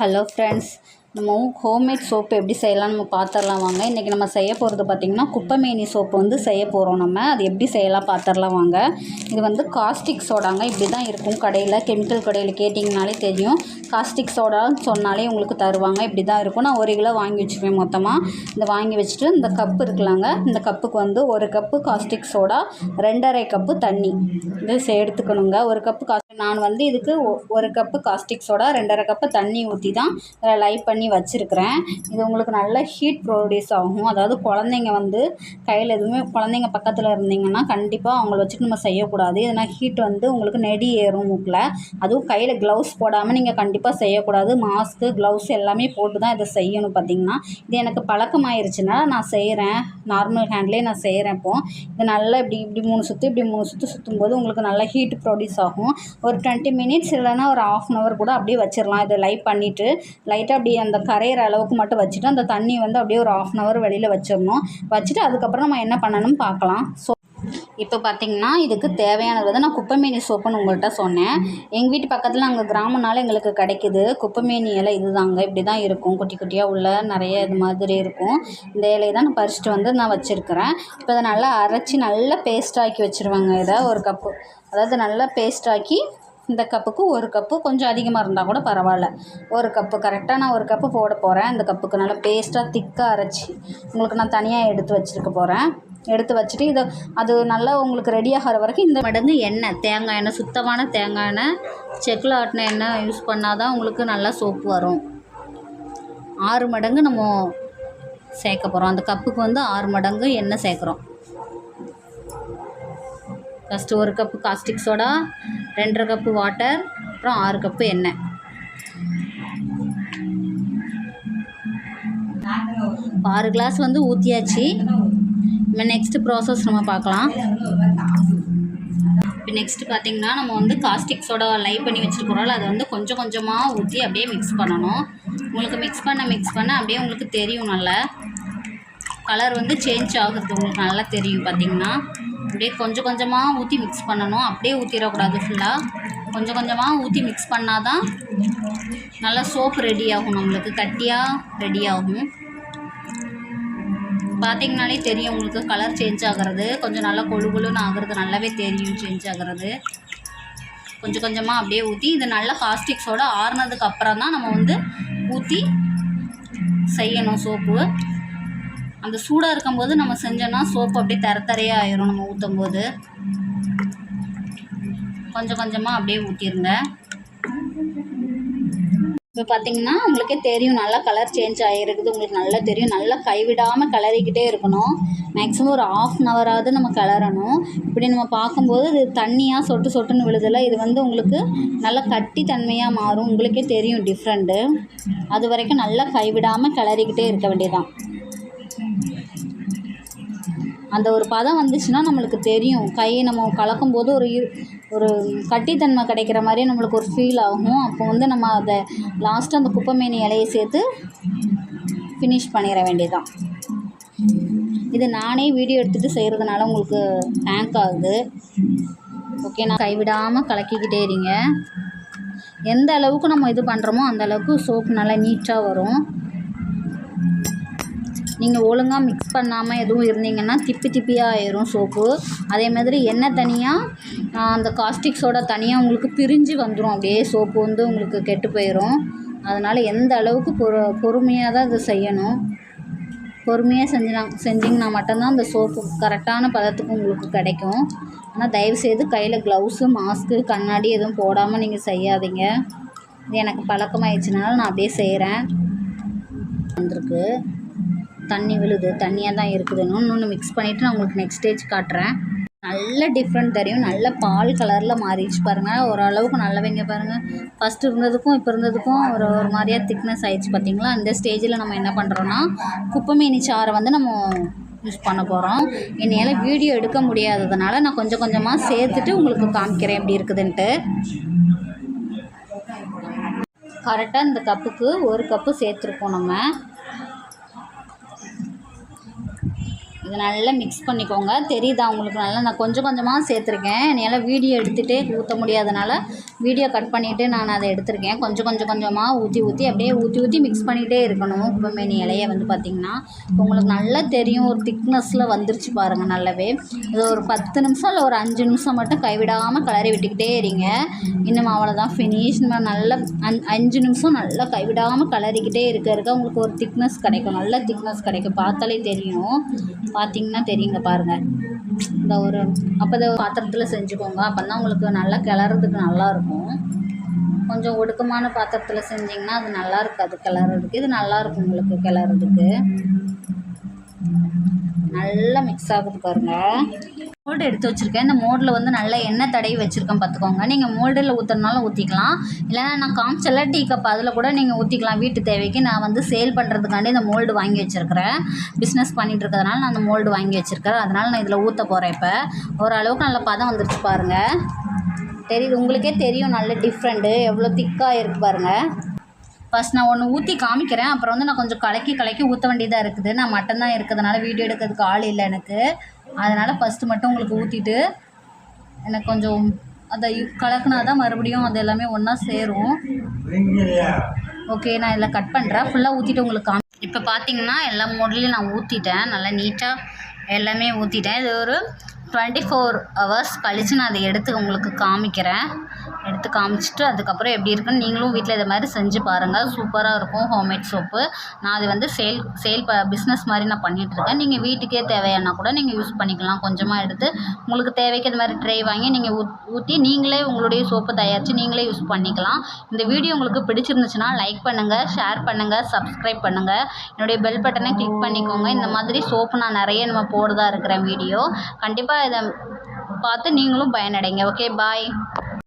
Hello friends, நம்ம homemade soap எப்படி செய்யலாம் நம்ம பார்த்துடலாம் வாங்க. இன்றைக்கி நம்ம செய்ய போகிறது பார்த்திங்கன்னா குப்பைமேனி சோப்பு வந்து செய்ய போகிறோம். நம்ம அது எப்படி செய்யலாம் பார்த்துடலாம் வாங்க. இது வந்து காஸ்டிக் சோடாங்க. இப்படி தான் இருக்கும் கடையில், கெமிக்கல் கடையில் கேட்டிங்கனாலே தெரியும். காஸ்டிக் சோடான்னு சொன்னாலே உங்களுக்கு தருவாங்க. இப்படி தான் இருக்கும். நான் 1 கிலோ வாங்கி வச்சுருவேன் மொத்தமாக. இந்த வாங்கி வச்சுட்டு இந்த கப்பு இருக்குலாங்க, இந்த கப்புக்கு வந்து 1 கப்பு காஸ்டிக் சோடா, 2½ கப்பு தண்ணி இது எடுத்துக்கணுங்க. 1 கப்பு நான் வந்து இதுக்கு 1 கப்பு காஸ்டிக் சோடா 2½ கப்பு தண்ணி ஊற்றி தான் லைட் பண்ணி வச்சுருக்கிறேன். இது உங்களுக்கு நல்ல ஹீட் ப்ரொடியூஸ் ஆகும். அதாவது குழந்தைங்க வந்து கையில் எதுவுமே குழந்தைங்க பக்கத்தில் இருந்தீங்கன்னா கண்டிப்பாக அவங்கள வச்சுட்டு நம்ம செய்யக்கூடாது. ஏன்னா ஹீட் வந்து உங்களுக்கு நெடி ஏறும் மூக்கில். அதுவும் கையில் க்ளவுஸ் போடாமல் நீங்கள் கண்டிப்பாக செய்யக்கூடாது. மாஸ்க்கு க்ளவுஸ் எல்லாமே போட்டு தான் இதை செய்யணும். பார்த்திங்கன்னா இது எனக்கு பழக்கமாயிருச்சுன்னா நான் செய்கிறேன். நார்மல் ஹேண்ட்லேயே நான் செய்கிறேன். இப்போது இது நல்லா இப்படி 3 சுற்று இப்படி 3 சுற்று சுற்றும்போது உங்களுக்கு நல்லா ஹீட் ப்ரொடியூஸ் ஆகும். ஒரு 20 மினிட்ஸ் இல்லைன்னா ஒரு 1/2 hour கூட அப்படியே வச்சிடலாம். இதை லைட் பண்ணிவிட்டு லைட்டாக அப்படியே அந்த கரையிற அளவுக்கு மட்டும் வச்சுட்டு அந்த தண்ணி வந்து அப்படியே ஒரு 1/2 hour வெளியில் வச்சிடணும். வச்சுட்டு அதுக்கப்புறம் நம்ம என்ன பண்ணணும்னு பார்க்கலாம். இப்போ பார்த்திங்கன்னா இதுக்கு தேவையானது வந்து நான் குப்பைமேனி சோப்புன்னு உங்கள்கிட்ட சொன்னேன். எங்கள் வீட்டு பக்கத்தில் அங்கே கிராமனால எங்களுக்கு கிடைக்கிது. குப்பைமேனி இலை இதுதாங்க. இப்படி தான் இருக்கும், குட்டி குட்டியாக உள்ள நிறைய இது மாதிரி இருக்கும். இந்த இலையை தான் நான் பறிச்சுட்டு வந்து நான் வச்சுருக்கிறேன். இப்போ இதை நல்லா அரைச்சி நல்லா பேஸ்ட்டாக்கி வச்சுருவாங்க. இதை 1 கப்பு, அதாவது நல்லா பேஸ்ட்டாக்கி இந்த கப்புக்கு 1 கப்பு, கொஞ்சம் அதிகமாக இருந்தால் கூட பரவாயில்ல. 1 கப்பு கரெக்டாக நான் 1 கப்பு போட போகிறேன். இந்த கப்புக்கு நல்லா பேஸ்ட்டாக திக்காக அரைச்சி உங்களுக்கு நான் தனியாக எடுத்து வச்சுருக்க போகிறேன். எடுத்து வச்சுட்டு இதை அது நல்லா உங்களுக்கு ரெடி ஆகிற வரைக்கும் இந்த மடங்கு எண்ணெய், தேங்காய் எண்ணெய், சுத்தமான தேங்காய் எண்ணெய், செக்கில் ஆட்டின எண்ணெய் யூஸ் பண்ணால் தான் உங்களுக்கு நல்லா சோப்பு வரும். 6 மடங்கு நம்ம சேர்க்க போகிறோம். அந்த கப்புக்கு வந்து 6 மடங்கு எண்ணெய் சேர்க்குறோம். First 1 cup caustic soda, 2½ cup water, அப்புறம் 6 கப்பு எண்ணெய். இப்போ 6 கிளாஸ் வந்து ஊற்றியாச்சு. நெக்ஸ்ட்டு ப்ராசஸ் நம்ம பார்க்கலாம். இப்போ நெக்ஸ்ட்டு பார்த்திங்கன்னா நம்ம வந்து காஸ்டிக் சோடா லைட் பண்ணி வச்சுருக்கிறோம்ல, அதை வந்து கொஞ்சம் கொஞ்சமாக ஊற்றி அப்படியே மிக்ஸ் பண்ணணும். உங்களுக்கு மிக்ஸ் பண்ண அப்படியே உங்களுக்கு தெரியும். நல்லா கலர் வந்து சேஞ்ச் ஆகுறது உங்களுக்கு நல்லா தெரியும். பார்த்திங்கன்னா அப்படியே கொஞ்சம் கொஞ்சமாக ஊற்றி மிக்ஸ் பண்ணணும். அப்படியே ஊற்றிடக்கூடாது. ஃபுல்லாக கொஞ்சம் கொஞ்சமாக ஊற்றி மிக்ஸ் பண்ணால் தான் நல்லா சோப்பு ரெடி ஆகும். நம்மளுக்கு கட்டியாக ரெடி ஆகும். பார்த்திங்கனாலே தெரியும் உங்களுக்கு கலர் சேஞ்ச் ஆகிறது. கொஞ்சம் நல்லா கொழுன்னு ஆகிறது நல்லாவே தெரியும் சேஞ்ச் ஆகிறது. கொஞ்சம் கொஞ்சமாக அப்படியே ஊற்றி இது நல்லா காஸ்டிக் சோடா ஆறுனதுக்கு அப்புறம் தான் நம்ம வந்து ஊற்றி செய்யணும் சோப்பு. அந்த சூடாக இருக்கும்போது நம்ம செஞ்சோன்னா சோப்பு அப்படியே தரையாக ஆயிரும். நம்ம ஊற்றும் போது கொஞ்சம் கொஞ்சமாக அப்படியே ஊற்றிடுங்க. இப்போ பார்த்திங்கன்னா உங்களுக்கே தெரியும் நல்லா கலர் சேஞ்ச் ஆகிருக்குது. உங்களுக்கு நல்லா தெரியும். நல்லா கைவிடாமல் கிளறிக்கிட்டே இருக்கணும். மேக்ஸிமம் ஒரு 1/2 hour நம்ம கிளறணும். இப்படி நம்ம பார்க்கும்போது இது தண்ணியாக சொட்டு சொட்டுன்னு விழுதில்ல, இது வந்து உங்களுக்கு நல்லா கட்டி தன்மையாக மாறும். உங்களுக்கே தெரியும் டிஃப்ரெண்ட்டு. அது வரைக்கும் நல்லா கைவிடாமல் கிளறிக்கிட்டே இருக்க வேண்டியதான். அந்த ஒரு பதம் வந்துச்சுன்னா நம்மளுக்கு தெரியும். கையை நம்ம கலக்கும்போது ஒரு கட்டித்தன்மை கிடைக்கிற மாதிரி நம்மளுக்கு ஒரு ஃபீல் ஆகும். அப்போ வந்து நம்ம அதை லாஸ்ட்டு அந்த குப்பைமேனி இலையை சேர்த்து ஃபினிஷ் பண்ணிட வேண்டியதான். இது நானே வீடியோ எடுத்துகிட்டு செய்கிறதுனால உங்களுக்கு ஹேங்க் ஆகுது. ஓகே, நான் கைவிடாமல் கலக்கிக்கிட்டே இருங்க. எந்த அளவுக்கு நம்ம இது பண்ணுறோமோ அந்த அளவுக்கு சோப்பு நல்லா நீட்டாக வரும். நீங்கள் ஒழுங்காக மிக்ஸ் பண்ணாமல் எதுவும் இருந்தீங்கன்னா திப்பியாக ஆயிரும் சோப்பு. அதே மாதிரி எண்ணெய் தனியாக அந்த காஸ்டிக் சோடா தனியாக உங்களுக்கு பிரிஞ்சு வந்துடும். அப்படியே சோப்பு வந்து உங்களுக்கு கெட்டு போயிடும். அதனால் எந்த அளவுக்கு பொறுமையாக தான் இதை செய்யணும். பொறுமையாக செஞ்சிங்கன்னா மட்டும்தான் அந்த சோப்பு கரெக்டான பதத்துக்கு உங்களுக்கு கிடைக்கும். ஆனால் தயவுசெய்து கையில் க்ளவுஸு, மாஸ்க்கு, கண்ணாடி எதுவும் போடாமல் நீங்கள் செய்யாதீங்க. இது எனக்கு பழக்கமாகிடுச்சுனால நான் அப்படியே செய்கிறேன். வந்திருக்கு, தண்ணி விழுது, தண்ணியாக தான் இருக்குதுன்னு இன்னொன்று மிக்ஸ் பண்ணிவிட்டு நான் உங்களுக்கு நெக்ஸ்ட் ஸ்டேஜ் காட்டுறேன். நல்ல டிஃப்ரெண்ட் தெரியும். நல்ல பால் கலரில் மாறிடுச்சு பாருங்கள். ஓரளவுக்கு நல்லவைங்க பாருங்கள். ஃபஸ்ட்டு இருந்ததுக்கும் இப்போ இருந்ததுக்கும் ஒரு மாதிரியாக திக்னஸ் ஆகிடுச்சு. பார்த்திங்களா? இந்த ஸ்டேஜில் நம்ம என்ன பண்ணுறோன்னா குப்பைமேனி சாறை வந்து நம்ம யூஸ் பண்ண போகிறோம். என்னால் வீடியோ எடுக்க முடியாததுனால நான் கொஞ்சம் கொஞ்சமாக சேர்த்துட்டு உங்களுக்கு காமிக்கிறேன் எப்படி இருக்குதுன்ட்டு. கரெக்டாக இந்த கப்புக்கு 1 கப்பு சேர்த்துருக்கோம் நம்ம. இது நல்லா மிக்ஸ் பண்ணிக்கோங்க. தெரியுதா உங்களுக்கு? நல்லா நான் கொஞ்சம் கொஞ்சமாக சேர்த்துருக்கேன். என்னால் வீடியோ எடுத்துகிட்டே ஊற்ற முடியாதனால வீடியோ கட் பண்ணிவிட்டு நான் அதை எடுத்திருக்கேன். கொஞ்சமாக ஊற்றி அப்படியே மிக்ஸ் பண்ணிகிட்டே இருக்கணும். குப்பைமேனி இலையை வந்து பார்த்திங்கன்னா உங்களுக்கு நல்லா தெரியும், ஒரு திக்னஸில் வந்துருச்சு பாருங்கள் நல்லாவே. இது ஒரு 10 நிமிஷம் இல்லை ஒரு 5 நிமிஷம் மட்டும் கைவிடாமல் கிளறி விட்டுக்கிட்டே இருங்க. இன்னும் அவ்வளோதான் ஃபினிஷ். நம்ம நல்லா 5 நிமிஷம் நல்லா கைவிடாமல் கிளறிக்கிட்டே இருக்க உங்களுக்கு ஒரு திக்னஸ் கிடைக்கும், நல்ல திக்னஸ் கிடைக்கும். பார்த்தாலே தெரியும், பார்த்திங்கன்னா தெரியுங்க பாருங்கள். இந்த ஒரு அப்போ இதை பாத்திரத்தில் செஞ்சுக்கோங்க, அப்போ தான் உங்களுக்கு நல்லா கிளறதுக்கு நல்லாயிருக்கும். கொஞ்சம் ஒடுக்கமான பாத்திரத்தில் செஞ்சிங்கன்னா அது நல்லா இருக்காது கிளறதுக்கு. இது நல்லாயிருக்கும் உங்களுக்கு கிளறதுக்கு. நல்லா மிக்ஸ் ஆகுது பாருங்கள். மோல்டு எடுத்து வச்சுருக்கேன். இந்த மோல்டில் வந்து நல்லா எண்ணெய் தடவி வச்சுருக்கேன் பார்த்துக்கோங்க. நீங்கள் மோல்டில் ஊற்றுறதுனாலும் ஊற்றிக்கலாம், இல்லைனா நான் காமிச்சல டீ கப் அதில் கூட நீங்கள் ஊற்றிக்கலாம் வீட்டு தேவைக்கு. நான் வந்து சேல் பண்ணுறதுக்காண்டி இந்த மோல்டு வாங்கி வச்சுருக்கிறேன். பிஸ்னஸ் பண்ணிகிட்டு இருக்கிறதுனால நான் அந்த மோல்டு வாங்கி வச்சுருக்கிறேன். அதனால் நான் இதில் ஊற்ற போகிறேன். இப்போ ஓரளவுக்கு நல்ல பதம் வந்துருச்சு பாருங்கள். தெரியுது, உங்களுக்கே தெரியும் நல்ல டிஃப்ரெண்ட்டு எவ்வளோ திக்காக இருக்குது பாருங்கள். ஃபஸ்ட் நான் ஒன்று ஊற்றி காமிக்கிறேன், அப்புறம் வந்து நான் கொஞ்சம் கலக்கி ஊற்ற வேண்டியதாக இருக்குது. நான் மட்டும்தான் இருக்கிறதுனால வீடியோ எடுக்கிறதுக்கு ஆள் இல்லை எனக்கு. அதனால் ஃபஸ்ட்டு மட்டும் உங்களுக்கு ஊற்றிட்டு எனக்கு கொஞ்சம் அதை கலக்குனா தான் மறுபடியும் அது எல்லாமே ஒன்றா சேரும். ஓகே, நான் இதில் கட் பண்ணுறேன். ஃபுல்லாக ஊற்றிட்டு உங்களுக்கு இப்போ பார்த்தீங்கன்னா எல்லா மோட்லேயும் நான் ஊற்றிட்டேன். நல்லா நீட்டாக எல்லாமே ஊற்றிட்டேன். இது ஒரு 24 hours கழித்து நான் அதை எடுத்து உங்களுக்கு காமிக்கிறேன். எடுத்து காமிச்சிட்டு அதுக்கப்புறம் எப்படி இருக்குன்னு நீங்களும் வீட்டில் இதை மாதிரி செஞ்சு பாருங்கள். சூப்பராக இருக்கும் ஹோம்மேட் சோப்பு. நான் அது வந்து சேல் பிஸ்னஸ் மாதிரி நான் பண்ணிகிட்ருக்கேன். நீங்கள் வீட்டுக்கே தேவையானா கூட நீங்கள் யூஸ் பண்ணிக்கலாம். கொஞ்சமாக எடுத்து உங்களுக்கு தேவைக்கு இது மாதிரி ட்ரை வாங்கி நீங்கள் ஊற்றி நீங்களே உங்களுடைய சோப்பு தயாரித்து நீங்களே யூஸ் பண்ணிக்கலாம். இந்த வீடியோ உங்களுக்கு பிடிச்சிருந்துச்சுன்னா லைக் பண்ணுங்கள், ஷேர் பண்ணுங்கள், சப்ஸ்கிரைப் பண்ணுங்கள். என்னுடைய பெல் பட்டனை கிளிக் பண்ணிக்கோங்க. இந்த மாதிரி சோப்பு நான் நிறைய நம்ம போடுறதா இருக்கிறேன் வீடியோ. கண்டிப்பாக இதை பார்த்து நீங்களும் பயனடைங்க. ஓகே, பாய்.